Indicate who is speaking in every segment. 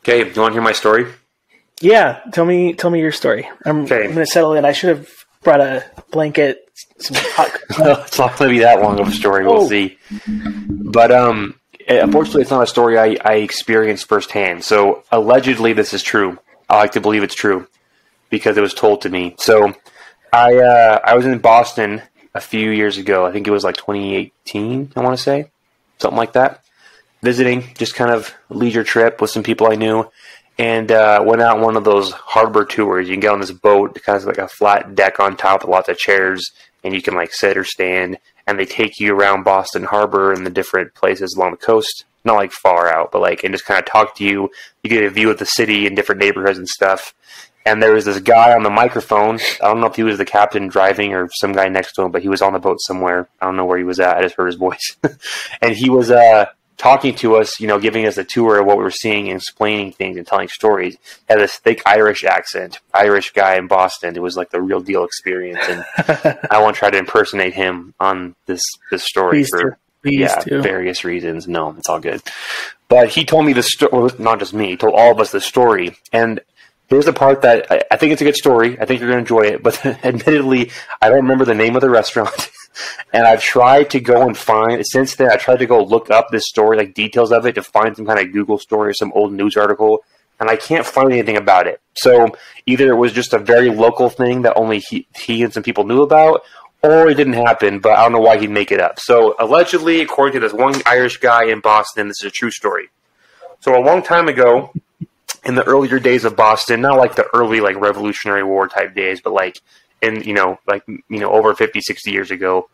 Speaker 1: Okay, do you want to hear my story?
Speaker 2: Yeah, tell me your story. I'm going to settle in. I should have brought a blanket, some hot.
Speaker 1: It's not going to be that long of a story. We'll see. But unfortunately, it's not a story I experienced firsthand. So allegedly, this is true. I like to believe it's true because it was told to me. So I was in Boston a few years ago. I think it was like 2018. I want to say something like that. Visiting, just kind of leisure trip with some people I knew, and went out on one of those harbor tours. You can get on this boat, kind of like a flat deck on top with lots of chairs, and you can like sit or stand, and they take you around Boston Harbor and the different places along the coast. Not like far out, but like, and just kind of talk to you. You get a view of the city and different neighborhoods and stuff. And there was this guy on the microphone. I don't know if he was the captain driving or some guy next to him, but he was on the boat somewhere. I don't know where he was at. I just heard his voice. And he was talking to us, giving us a tour of what we were seeing and explaining things and telling stories. He had this thick Irish accent, Irish guy in Boston. It was like the real deal experience. And I want to try to impersonate him on this story for various reasons. No, it's all good. But he told me the story, not just me, he told all of us the story. And here's the part that I think it's a good story. I think you're going to enjoy it. But admittedly, I don't remember the name of the restaurant. And I've tried to go and find, since then, I tried to go look up this story, like details of it, to find some kind of Google story or some old news article. And I can't find anything about it. So either it was just a very local thing that only he and some people knew about, or it didn't happen, but I don't know why he'd make it up. So allegedly, according to this one Irish guy in Boston, this is a true story. So a long time ago, in the earlier days of Boston, not like the early like Revolutionary War type days, but like over 50, 60 years ago,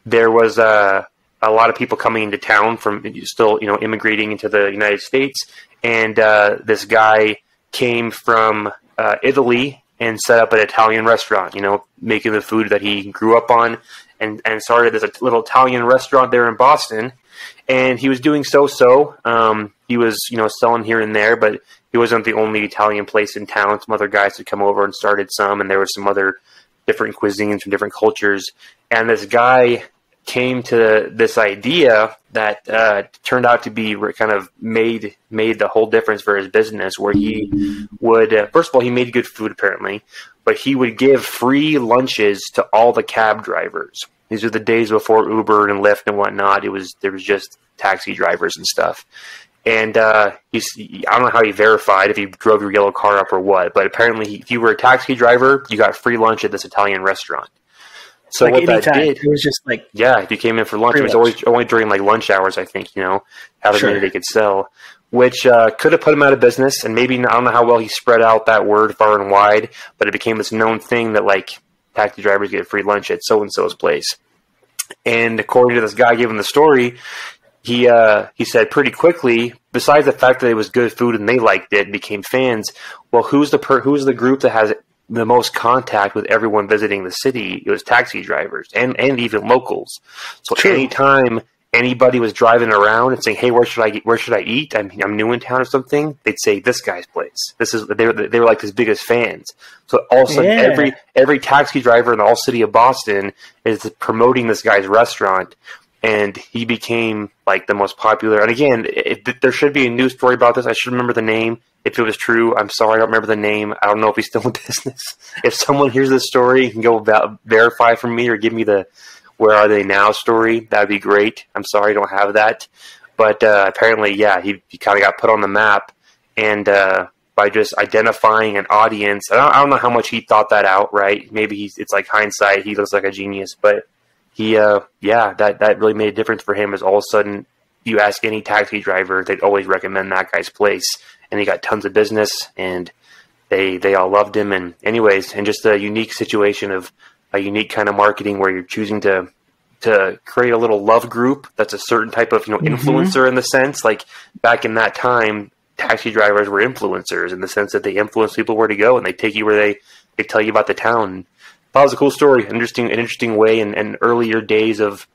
Speaker 1: there was a lot of people coming into town from still, immigrating into the United States. And this guy came from Italy and set up an Italian restaurant, making the food that he grew up on, and started this little Italian restaurant there in Boston. And he was doing so. He was, selling here and there, but he wasn't the only Italian place in town. Some other guys had come over and started some, and there were some other different cuisines from different cultures. And this guy came to this idea that turned out to be kind of made the whole difference for his business, where he would, first of all, he made good food apparently, but he would give free lunches to all the cab drivers. These are the days before Uber and Lyft and whatnot. There was just taxi drivers and stuff. And I don't know how he verified if he drove your yellow car up or what, but apparently if you were a taxi driver, you got free lunch at this Italian restaurant. So like what that did,
Speaker 2: it was just like,
Speaker 1: yeah, if you came in for lunch, it was always only during like lunch hours, I think, however many they could sell, which could have put him out of business. And maybe, I don't know how well he spread out that word far and wide, but it became this known thing that like taxi drivers get free lunch at so-and-so's place. And according to this guy giving the story, he said pretty quickly, besides the fact that it was good food and they liked it and became fans, well, who's the group that has the most contact with everyone visiting the city? It was taxi drivers and even locals. So anytime anybody was driving around and saying, "Hey, where should I eat? I'm new in town or something," they'd say, "This guy's place." They were like his biggest fans. So all of a sudden, every taxi driver in the whole city of Boston is promoting this guy's restaurant. And he became like the most popular. And again, there should be a news story about this. I should remember the name. If it was true, I'm sorry, I don't remember the name. I don't know if he's still in business. If someone hears this story and can go verify for me or give me the "Where Are They Now" story, that'd be great. I'm sorry I don't have that. But apparently, yeah, he kind of got put on the map. And by just identifying an audience, I don't know how much he thought that out, right? Maybe it's like hindsight. He looks like a genius, but that really made a difference for him. As all of a sudden, you ask any taxi driver, they'd always recommend that guy's place, and he got tons of business, and they all loved him. And anyways, and just a unique situation of a unique kind of marketing where you're choosing to create a little love group that's a certain type of influencer in the sense, like back in that time, taxi drivers were influencers in the sense that they influence people where to go, and they take you where they tell you about the town. That was a cool story, an interesting way in earlier days of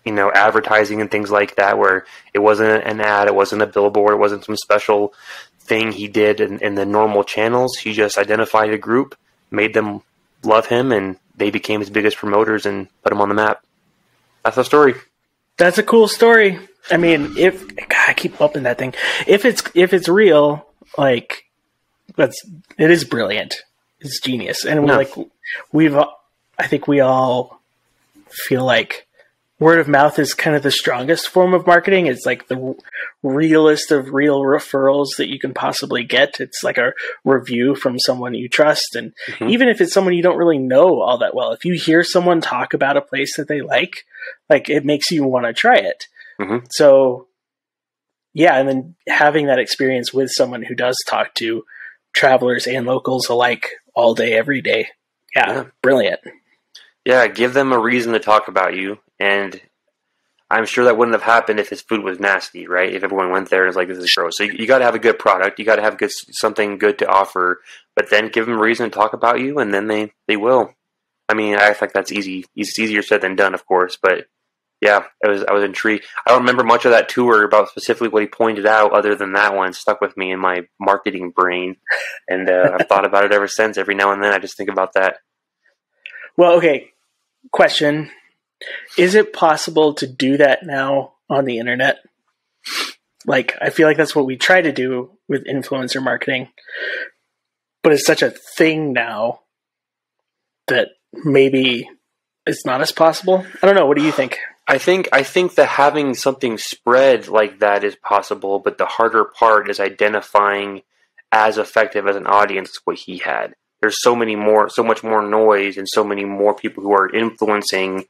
Speaker 1: advertising and things like that, where it wasn't an ad, it wasn't a billboard, it wasn't some special thing he did in the normal channels. He just identified a group, made them love him, and they became his biggest promoters and put him on the map. That's the story.
Speaker 2: That's a cool story. I mean, I keep bumping that thing. If it's real, like it is brilliant. It's genius, and I think we all feel like word of mouth is kind of the strongest form of marketing. It's like the realest of real referrals that you can possibly get. It's like a review from someone you trust. And even if it's someone you don't really know all that well, if you hear someone talk about a place that they like it makes you want to try it. Mm-hmm. So yeah. And then having that experience with someone who does talk to travelers and locals alike all day, every day. Yeah. Brilliant.
Speaker 1: Yeah. Give them a reason to talk about you. And I'm sure that wouldn't have happened if his food was nasty, right? If everyone went there and was like, this is gross. So you got to have a good product. You got to have something good to offer, but then give them a reason to talk about you, and then they will. I mean, I think that's easy. It's easier said than done, of course. But yeah, I was intrigued. I don't remember much of that tour about specifically what he pointed out, other than that one stuck with me in my marketing brain. And I've thought about it ever since. Every now and then I just think about that.
Speaker 2: Well, okay. Question. Is it possible to do that now on the internet? Like, I feel like that's what we try to do with influencer marketing, but it's such a thing now that maybe it's not as possible. I don't know. What do you think?
Speaker 1: I think that having something spread like that is possible, but the harder part is identifying as effective as an audience what he had. There's so much more noise and so many more people who are influencing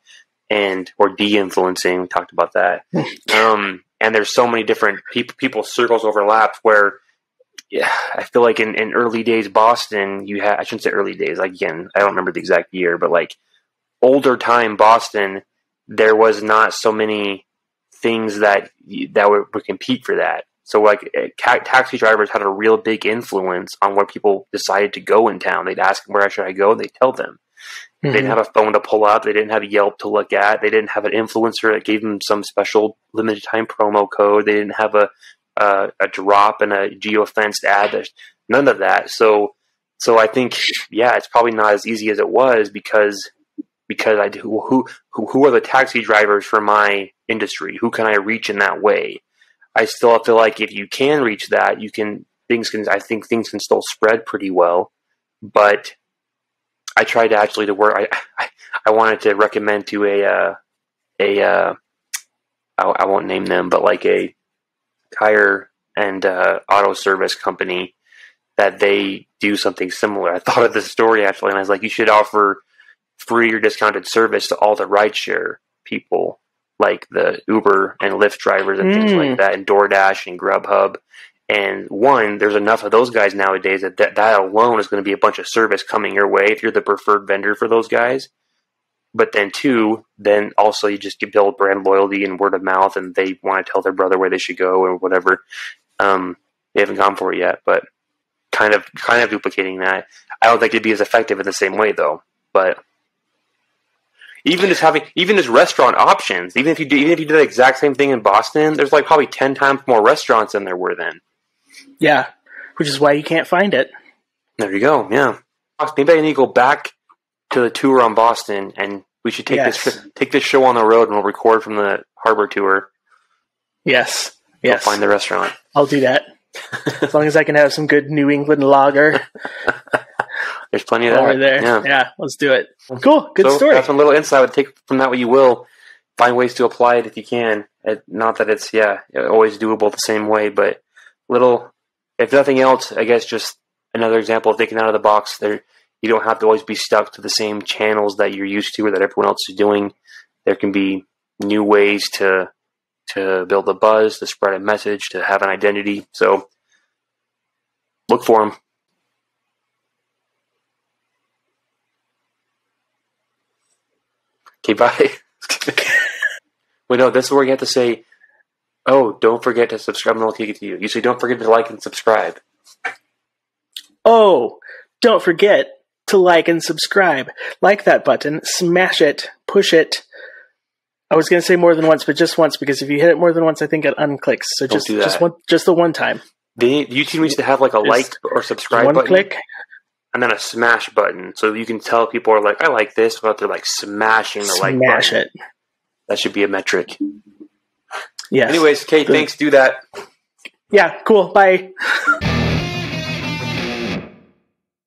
Speaker 1: or de-influencing. We talked about that. And there's so many different people's circles overlap where I feel like in early days Boston, I shouldn't say early days, like, again, I don't remember the exact year, but like older time Boston, there was not so many things that would compete for that. So like taxi drivers had a real big influence on where people decided to go in town. They'd ask them, where should I go? They'd tell them. They didn't have a phone to pull up. They didn't have Yelp to look at. They didn't have an influencer that gave them some special limited time promo code. They didn't have a drop and a geofenced ad. There's none of that. So I think, yeah, it's probably not as easy as it was because who are the taxi drivers for my industry? Who can I reach in that way? I still feel like if you can reach that, I think things can still spread pretty well, but I tried to work. I wanted to recommend to I won't name them, but like a tire and auto service company that they do something similar. I thought of this story actually, and I was like, you should offer free or discounted service to all the rideshare people, like the Uber and Lyft drivers and things like that, and DoorDash and Grubhub. And one, there's enough of those guys nowadays that alone is going to be a bunch of service coming your way if you're the preferred vendor for those guys. But then two, then also you just build brand loyalty and word of mouth, and they want to tell their brother where they should go or whatever. They haven't gone for it yet, but kind of duplicating that. I don't think it'd be as effective in the same way though. But even just restaurant options, even if you do the exact same thing in Boston, there's like probably 10 times more restaurants than there were then.
Speaker 2: Yeah, which is why you can't find it.
Speaker 1: There you go. Yeah, maybe I need to go back to the tour on Boston, and we should take this show on the road, and we'll record from the harbor tour.
Speaker 2: Yes.
Speaker 1: Go find the restaurant.
Speaker 2: I'll do that as long as I can have some good New England lager.
Speaker 1: There's plenty of that.
Speaker 2: Over there. Yeah, let's do it. Cool. Good story.
Speaker 1: That's a little insight. Take from that what you will. Find ways to apply it if you can. Not that it's always doable the same way, but if nothing else, I guess just another example of thinking out of the box. You don't have to always be stuck to the same channels that you're used to or that everyone else is doing. There can be new ways to build a buzz, to spread a message, to have an identity. So look for them. Okay, bye. Wait, no, this is where you have to say, oh, don't forget to subscribe, and I'll take it to you. You say, don't forget to like and subscribe.
Speaker 2: Oh, don't forget to like and subscribe. Like that button, smash it, push it. I was going to say more than once, but just once, because if you hit it more than once, I think it unclicks. So just the one time. YouTube needs to have like a like or subscribe button. One click.
Speaker 1: And then a smash button, so you can tell people are like, I like this, but they're like smashing the like button. Smash it. That should be a metric.
Speaker 2: Yes.
Speaker 1: Anyways, Kate, thanks. Do that.
Speaker 2: Yeah, cool. Bye.